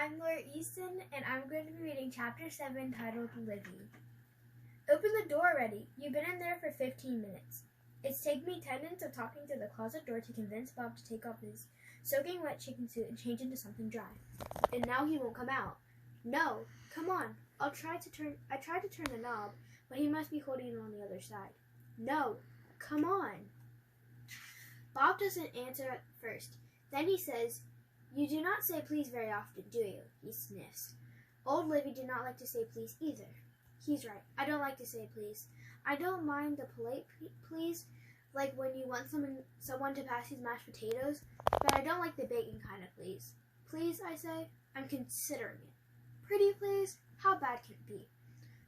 I'm Lora Easton, and I'm going to be reading Chapter 7 titled Livy. Open the door already. You've been in there for 15 minutes. It's taken me 10 minutes of talking to the closet door to convince Bob to take off his soaking wet chicken suit and change into something dry. And now he won't come out. No, come on. I tried to turn the knob, but he must be holding it on the other side. No, come on. Bob doesn't answer at first. Then he says, "You do not say please very often, do you?" He sniffs. Old Livy did not like to say please either. He's right. I don't like to say please. I don't mind the polite please, like when you want someone to pass you mashed potatoes, but I don't like the begging kind of please. Please, I say. I'm considering it. Pretty please? How bad can it be?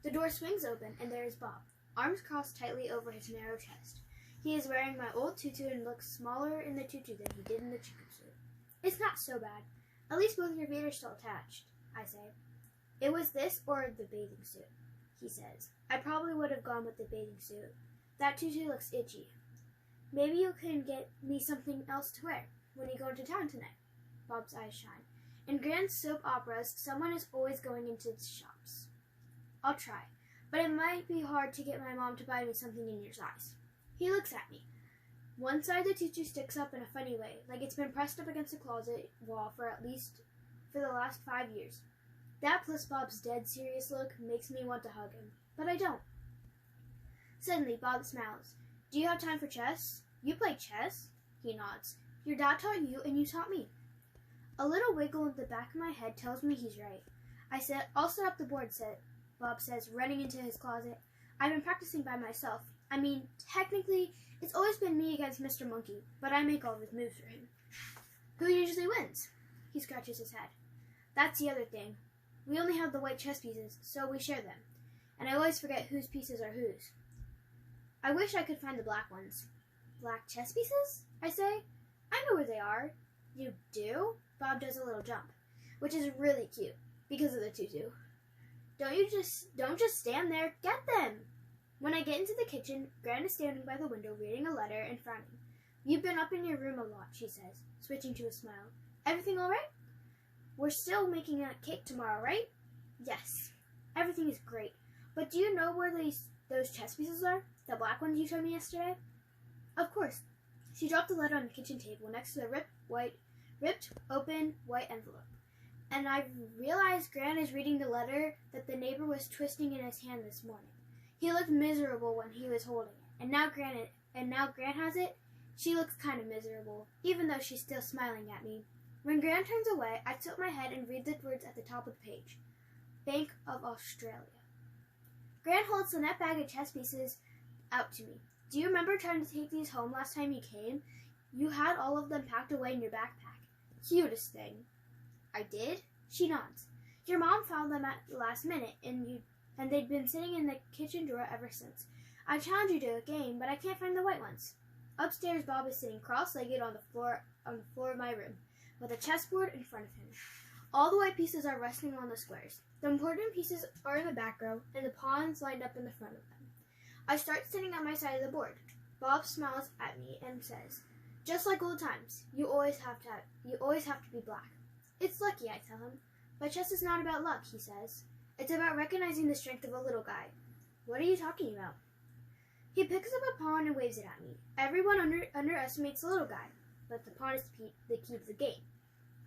The door swings open, and there is Bob, arms crossed tightly over his narrow chest. He is wearing my old tutu and looks smaller in the tutu than he did in the chicken suit. It's not so bad. At least both your feet are still attached, I say. It was this or the bathing suit, he says. I probably would have gone with the bathing suit. That tutu looks itchy. Maybe you can get me something else to wear when you go into town tonight. Bob's eyes shine. In grand soap operas, someone is always going into the shops. I'll try, but it might be hard to get my mom to buy me something in your size. He looks at me. One side of the tutu sticks up in a funny way, like it's been pressed up against the closet wall for the last 5 years. That plus Bob's dead serious look makes me want to hug him, but I don't. Suddenly, Bob smiles. Do you have time for chess? You play chess? He nods. Your dad taught you and you taught me. A little wiggle in the back of my head tells me he's right. I said, I'll set up the board, Bob says, running into his closet. I've been practicing by myself. I mean, technically, it's always been me against Mr. Monkey, but I make all of his moves for him. Who usually wins? He scratches his head. That's the other thing. We only have the white chess pieces, so we share them. And I always forget whose pieces are whose. I wish I could find the black ones. Black chess pieces? I say. I know where they are. You do? Bob does a little jump, which is really cute, because of the tutu. Don't just stand there. Get them! When I get into the kitchen, Gran is standing by the window reading a letter and frowning. You've been up in your room a lot, she says, switching to a smile. Everything all right? We're still making a cake tomorrow, right? Yes. Everything is great. But do you know where those chess pieces are? The black ones you showed me yesterday? Of course. She dropped the letter on the kitchen table next to the ripped open white envelope. And I realized Gran is reading the letter that the neighbor was twisting in his hand this morning. He looked miserable when he was holding it, and now Gran has it. She looks kind of miserable, even though she's still smiling at me. When Gran turns away, I tilt my head and read the words at the top of the page. Bank of Australia. Gran holds the net bag of chess pieces out to me. Do you remember trying to take these home last time you came? You had all of them packed away in your backpack. Cutest thing. I did? She nods. Your mom found them at the last minute, and they'd been sitting in the kitchen drawer ever since. I challenged you to a game, but I can't find the white ones. Upstairs, Bob is sitting cross-legged on the floor of my room, with a chessboard in front of him. All the white pieces are resting on the squares. The important pieces are in the back row, and the pawns lined up in the front of them. I start sitting at my side of the board. Bob smiles at me and says, "Just like old times, you always have to be black." It's lucky, I tell him. But chess is not about luck, he says. It's about recognizing the strength of a little guy. What are you talking about? He picks up a pawn and waves it at me. Everyone underestimates the little guy, but the pawn is the key to the game.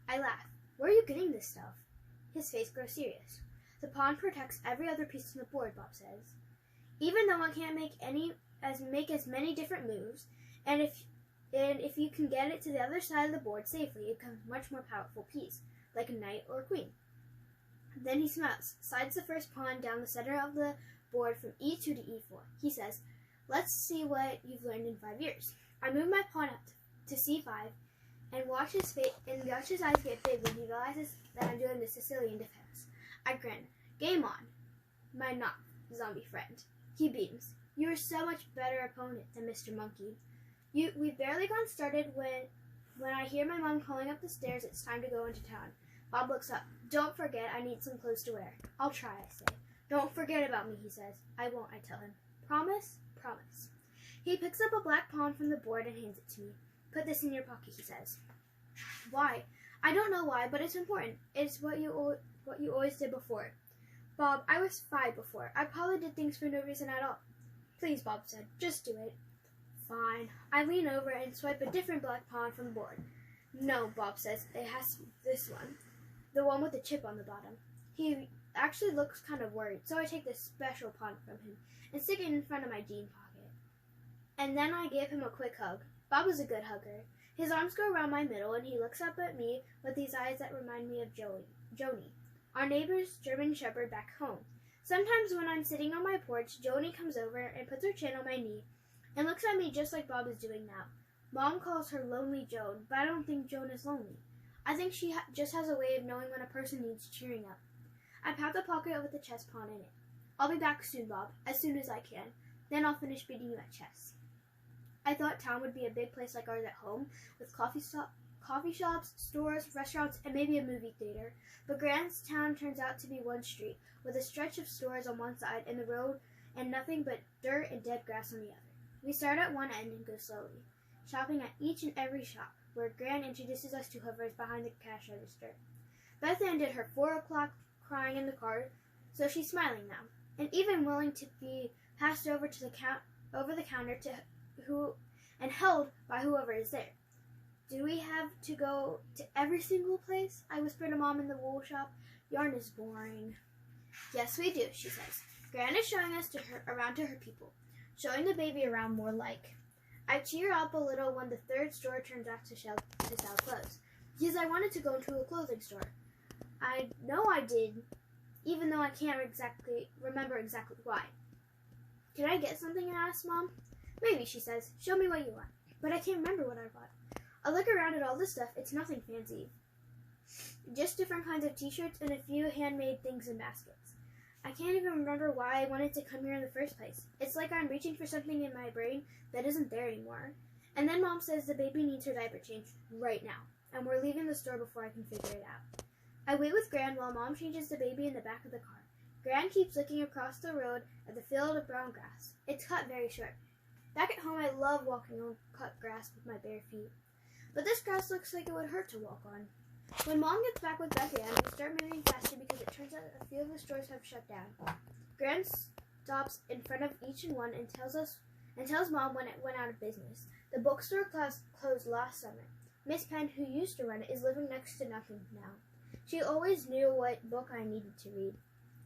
I laugh. Where are you getting this stuff? His face grows serious. The pawn protects every other piece on the board, Bob says. Even though one can't make as many different moves, and if you can get it to the other side of the board safely, it becomes a much more powerful piece, like a knight or a queen. Then he smiles, slides the first pawn down the center of the board from e2 to e4. He says, let's see what you've learned in 5 years. I move my pawn up to c5 and watch his eyes get big when he realizes that I'm doing the Sicilian defense. I grin. Game on. My not-zombie friend. He beams. You are so much better opponent than Mr. Monkey. We've barely gotten started when I hear my mom calling up the stairs. It's time to go into town. Bob looks up. Don't forget, I need some clothes to wear. I'll try, I say. Don't forget about me, he says. I won't, I tell him. Promise? Promise. He picks up a black pawn from the board and hands it to me. Put this in your pocket, he says. Why? I don't know why, but it's important. It's what you always did before. Bob, I was 5 before. I probably did things for no reason at all. Please, Bob said. Just do it. Fine. I lean over and swipe a different black pawn from the board. No, Bob says. It has to be this one. The one with the chip on the bottom. He actually looks kind of worried, so I take this special pawn from him and stick it in front of my jean pocket. And then I give him a quick hug. Bob is a good hugger. His arms go around my middle, and he looks up at me with these eyes that remind me of Joni, our neighbor's German Shepherd back home. Sometimes when I'm sitting on my porch, Joni comes over and puts her chin on my knee and looks at me just like Bob is doing now. Mom calls her Lonely Joan, but I don't think Joan is lonely. I think she just has a way of knowing when a person needs cheering up. I pat the pocket with the chess pawn in it. I'll be back soon, Bob, as soon as I can. Then I'll finish beating you at chess. I thought town would be a big place like ours at home, with coffee shops, stores, restaurants, and maybe a movie theater. But Grand's town turns out to be one street, with a stretch of stores on one side and the road and nothing but dirt and dead grass on the other. We start at one end and go slowly, shopping at each and every shop, where Gran introduces us to whoever is behind the cash register. Beth Ann did her 4 o'clock crying in the car, so she's smiling now, and even willing to be passed over to over the counter and held by whoever is there. Do we have to go to every single place? I whisper to Mom in the wool shop. Yarn is boring. Yes, we do, she says. Gran is showing us around to her people, showing the baby around more like. I cheer up a little when the 3rd store turns out to sell clothes, because I wanted to go into a clothing store. I know I did, even though I can't remember exactly why. Can I get something? I asked Mom. Maybe, she says. Show me what you want. But I can't remember what I bought. I look around at all this stuff. It's nothing fancy. Just different kinds of t-shirts and a few handmade things in baskets. I can't even remember why I wanted to come here in the first place. It's like I'm reaching for something in my brain that isn't there anymore. And then Mom says the baby needs her diaper changed right now, and we're leaving the store before I can figure it out. I wait with Gran while Mom changes the baby in the back of the car. Gran keeps looking across the road at the field of brown grass. It's cut very short. Back at home, I love walking on cut grass with my bare feet. But this grass looks like it would hurt to walk on. When Mom gets back with Beth Ann, we start moving faster because it turns out a few of the stores have shut down. Gran stops in front of each one and tells Mom when it went out of business. The bookstore closed last summer. Miss Penn, who used to run it, is living next to nothing now. She always knew what book I needed to read.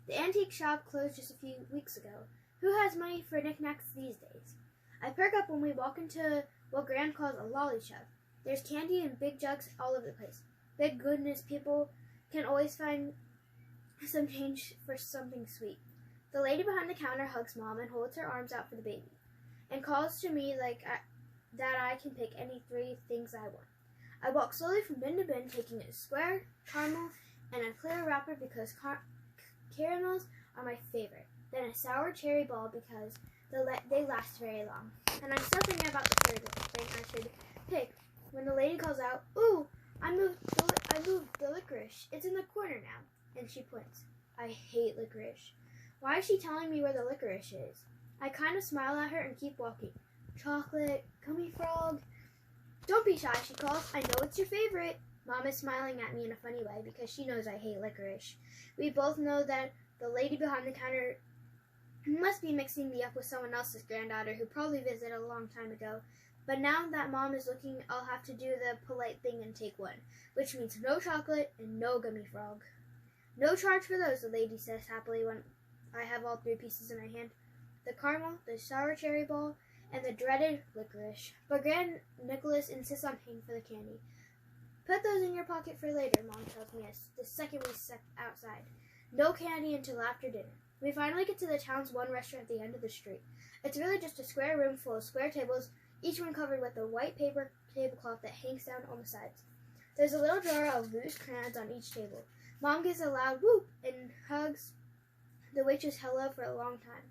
The antique shop closed just a few weeks ago. Who has money for knickknacks these days? I perk up when we walk into what Gran calls a lolly shop. There's candy in big jugs all over the place. Thank goodness people can always find some change for something sweet. The lady behind the counter hugs Mom and holds her arms out for the baby, and calls to me that I can pick any 3 things I want. I walk slowly from bin to bin, taking a square, caramel, and a clear wrapper because caramels are my favorite. Then a sour cherry ball because they last very long. And I'm still thinking about the 3rd thing I should pick when the lady calls out, "Ooh, I moved the licorice. It's in the corner now." And she points. I hate licorice. Why is she telling me where the licorice is? I kind of smile at her and keep walking. Chocolate, gummy frog. Don't be shy, she calls. I know it's your favorite. Mom is smiling at me in a funny way because she knows I hate licorice. We both know that the lady behind the counter must be mixing me up with someone else's granddaughter who probably visited a long time ago. But now that Mom is looking, I'll have to do the polite thing and take one, which means no chocolate and no gummy frog. No charge for those, the lady says happily when I have all 3 pieces in my hand. The caramel, the sour cherry ball, and the dreaded licorice. But Grand Nicholas insists on paying for the candy. Put those in your pocket for later, Mom tells me the second we step outside. No candy until after dinner. We finally get to the town's one restaurant at the end of the street. It's really just a square room full of square tables, each one covered with a white paper tablecloth that hangs down on the sides. There's a little drawer of loose crayons on each table. Mom gives a loud whoop and hugs the waitress hello for a long time.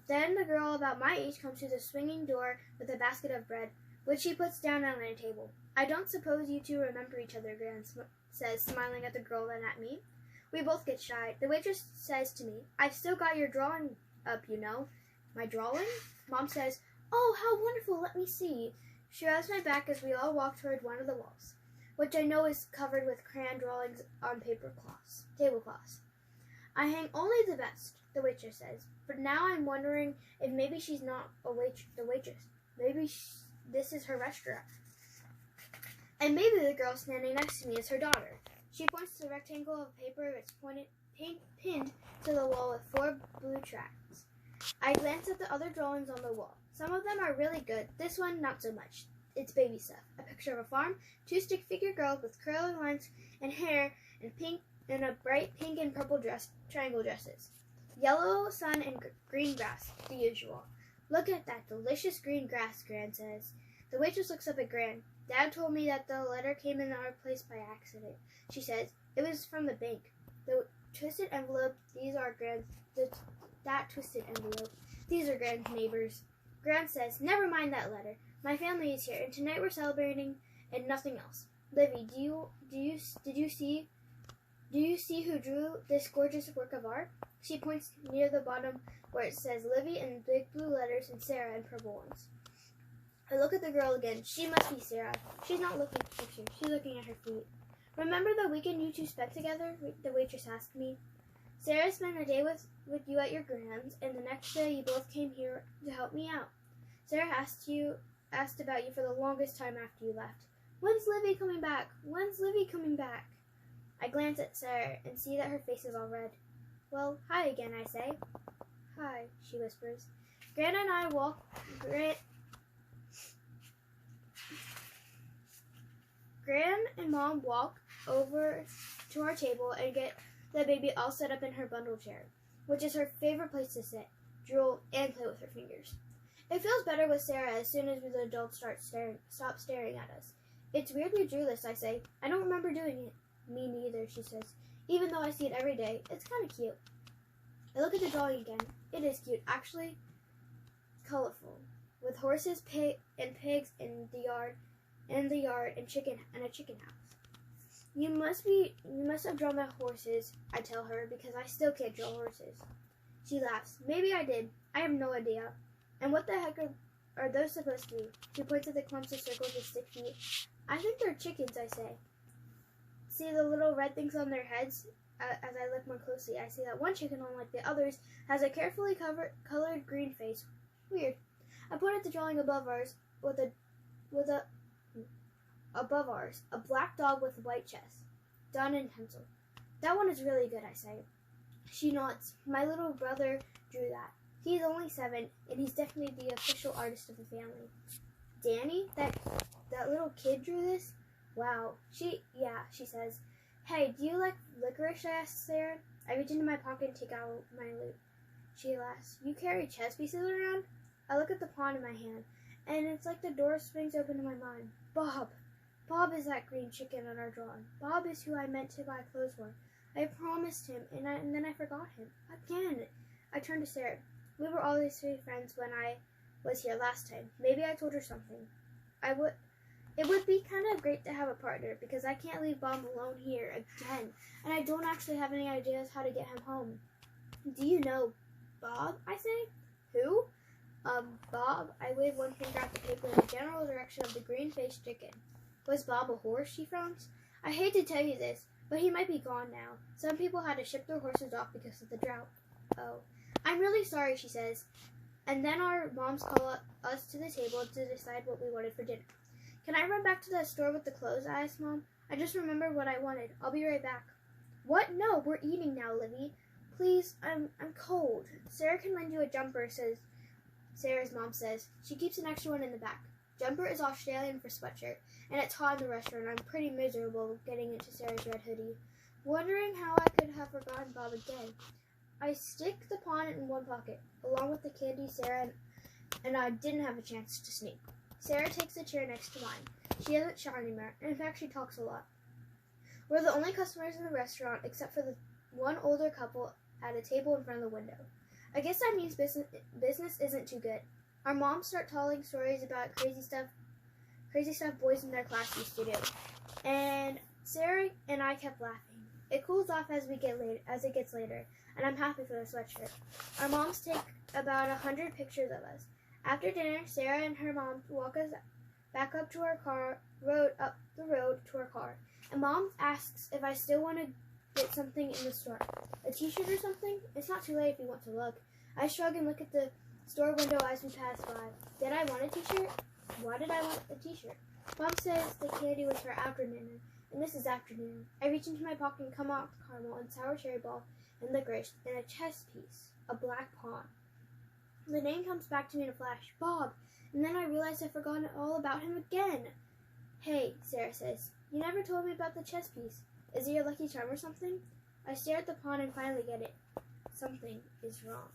Then the girl about my age comes to the swinging door with a basket of bread, which she puts down on a table. I don't suppose you 2 remember each other, Gran says, smiling at the girl and at me. We both get shy. The waitress says to me, I've still got your drawing up, you know. My drawing? Mom says, oh, how wonderful, let me see. She rubs my back as we all walk toward one of the walls. which I know is covered with crayon drawings on tablecloths. I hang only the best, the waitress says, but now I'm wondering if maybe she's not the waitress. Maybe this is her restaurant. And maybe the girl standing next to me is her daughter. She points to the rectangle of paper that's pinned to the wall with 4 blue tracks. I glance at the other drawings on the wall. Some of them are really good. This one, not so much. It's baby stuff. A picture of a farm, 2 stick-figure girls with curly lines and hair and a bright pink and purple triangle dresses. Yellow sun and green grass, the usual. Look at that delicious green grass, Gran says. The waitress looks up at Gran. Dad told me that the letter came in our place by accident. She says, it was from the bank. The twisted envelope, that twisted envelope. These are Gran's neighbors. Gran says, never mind that letter. My family is here, and tonight we're celebrating and nothing else. Livy, did you see who drew this gorgeous work of art? She points near the bottom where it says Livy in big blue letters and Sarah in purple ones. I look at the girl again. She must be Sarah. She's not looking at the picture. She's looking at her feet. Remember the weekend you two spent together? The waitress asked me. Sarah spent a day with you at your grand's, and the next day you both came here to help me out. Sarah asked about you for the longest time after you left. When's Livy coming back? When's Livy coming back? I glance at Sarah and see that her face is all red. Well, hi again, I say. Hi, she whispers. Gran and I walk... Gran and Mom walk over to our table and get the baby all set up in her bundle chair, which is her favorite place to sit, drool, and play with her fingers. It feels better with Sarah as soon as the adults stop staring at us. It's weird you drew this, I say. I don't remember doing it. Me neither, she says. Even though I see it every day, it's kind of cute. I look at the drawing again. It is cute, actually colorful, with horses, pigs in the yard, and a chicken house. You must have drawn the horses, I tell her, because I still can't draw horses. She laughs. Maybe I did. I have no idea. And what the heck are those supposed to be? She points at the clumps of circles with stick feet. I think they're chickens, I say. See the little red things on their heads? As I look more closely, I see that one chicken, unlike the others, has a carefully colored green face. Weird. I point at the drawing above ours, a black dog with a white chest, done in pencil. That one is really good, I say. She nods. My little brother drew that. He's only 7, and he's definitely the official artist of the family. Danny, that little kid drew this? Wow. She says. Hey, do you like licorice? I ask Sarah. I reach into my pocket and take out my loot. She laughs. You carry chess pieces around? I look at the pawn in my hand, and it's like the door swings open to my mind. Bob. Bob is that green chicken on our drawing. Bob is who I meant to buy clothes for. I promised him, and then I forgot him. Again. I turned to Sarah. We were always 3 friends when I was here last time. Maybe I told her something. It would be kind of great to have a partner, because I can't leave Bob alone here again, and I don't actually have any ideas how to get him home. Do you know Bob? I say. Who? Bob. I wave one finger at the paper in the general direction of the green-faced chicken. Was Bob a horse? She frowns. I hate to tell you this, but he might be gone now. Some people had to ship their horses off because of the drought. Oh. I'm really sorry, she says. And then our moms call us to the table to decide what we wanted for dinner. Can I run back to the store with the clothes? I asked Mom. I just remembered what I wanted. I'll be right back. What? No, we're eating now, Livy. Please, I'm cold. Sarah can lend you a jumper, says Sarah's mom says. She keeps an extra one in the back. Jumper is Australian for sweatshirt, and it's hot in the restaurant. I'm pretty miserable getting into Sarah's red hoodie, wondering how I could have forgotten Bob again. I stick the pawn in one pocket, along with the candy Sarah and I didn't have a chance to sneak. Sarah takes the chair next to mine. She doesn't shout anymore, and in fact she talks a lot. We're the only customers in the restaurant except for the one older couple at a table in front of the window. I guess that means business isn't too good. Our moms start telling stories about crazy stuff boys in their class used to do. And Sarah and I kept laughing. It cools off as it gets later, and I'm happy for the sweatshirt. Our moms take about 100 pictures of us. After dinner, Sarah and her mom walk us back up to our car road up the road to our car, and Mom asks if I still want to get something in the store. A t-shirt or something? It's not too late if you want to look. I shrug and look at the store window as we pass by. Did I want a t-shirt? Why did I want a t-shirt? Mom says the candy was for afternoon, and this is afternoon. I reach into my pocket and come out with caramel and sour cherry ball and licorice and a chess piece, a black pawn. The name comes back to me in a flash, Bob, and then I realize I've forgotten all about him again. Hey, Sarah says, you never told me about the chess piece. Is it your lucky charm or something? I stare at the pawn and finally get it. Something is wrong.